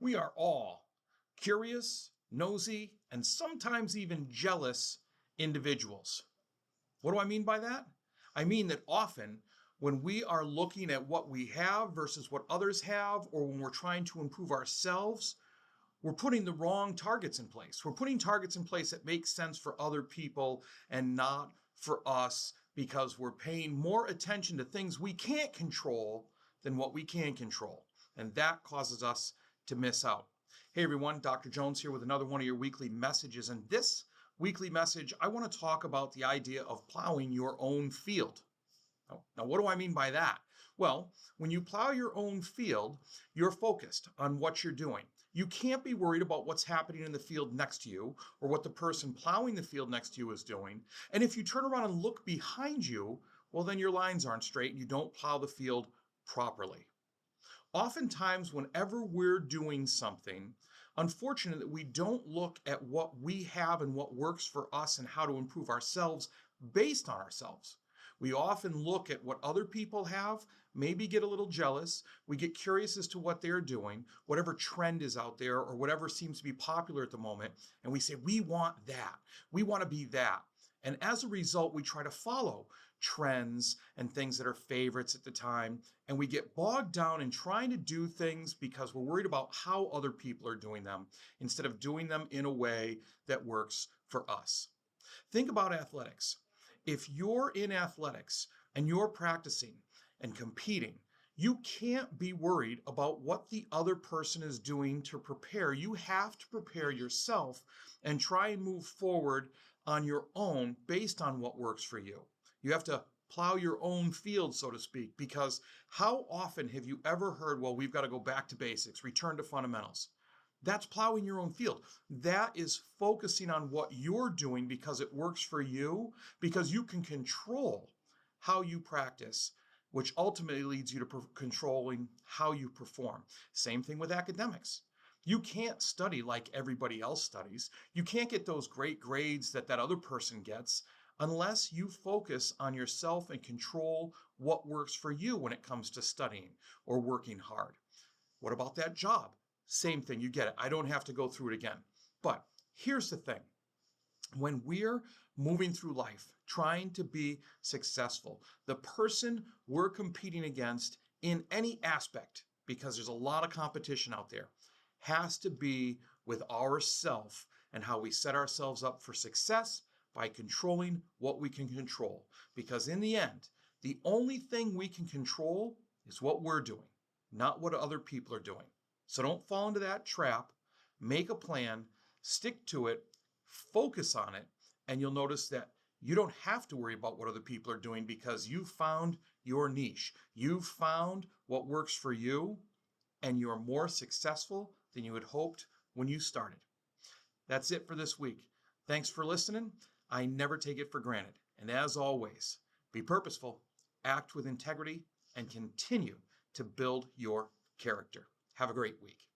We are all curious, nosy, and sometimes even jealous individuals. What do I mean by that? I mean that often when we are looking at what we have versus what others have, or when we're trying to improve ourselves, we're putting the wrong targets in place. We're putting targets in place that make sense for other people and not for us because we're paying more attention to things we can't control than what we can control. And that causes us to miss out. Hey everyone, Dr. Jones here with another one of your weekly messages. And this weekly message, I want to talk about the idea of plowing your own field. Now, what do I mean by that? Well, when you plow your own field, you're focused on what you're doing. You can't be worried about what's happening in the field next to you or what the person plowing the field next to you is doing. And if you turn around and look behind you, well, then your lines aren't straight and you don't plow the field properly. Oftentimes, whenever we're doing something, unfortunately, we don't look at what we have and what works for us and how to improve ourselves based on ourselves. We often look at what other people have, maybe get a little jealous. We get curious as to what they're doing, whatever trend is out there or whatever seems to be popular at the moment. And we say, we want that. We want to be that. And as a result, we try to follow trends and things that are favorites at the time. And we get bogged down in trying to do things because we're worried about how other people are doing them instead of doing them in a way that works for us. Think about athletics. If you're in athletics and you're practicing and competing, you can't be worried about what the other person is doing to prepare. You have to prepare yourself and try and move forward on your own based on what works for you. You have to plow your own field, so to speak, because how often have you ever heard, well, we've got to go back to basics, return to fundamentals? That's plowing your own field. That is focusing on what you're doing because it works for you, because you can control how you practice, which ultimately leads you to controlling how you perform. Same thing with academics. You can't study like everybody else studies. You can't get those great grades that other person gets unless you focus on yourself and control what works for you when it comes to studying or working hard. What about that job? Same thing, you get it. I don't have to go through it again. But here's the thing. When we're moving through life, trying to be successful, the person we're competing against in any aspect, because there's a lot of competition out there, has to be with ourself and how we set ourselves up for success by controlling what we can control. Because in the end, the only thing we can control is what we're doing, not what other people are doing. So don't fall into that trap. Make a plan, stick to it, focus on it, and you'll notice that you don't have to worry about what other people are doing because you found your niche. You've found what works for you, and you're more successful than you had hoped when you started. That's it for this week. Thanks for listening. I never take it for granted. And as always, be purposeful, act with integrity, and continue to build your character. Have a great week.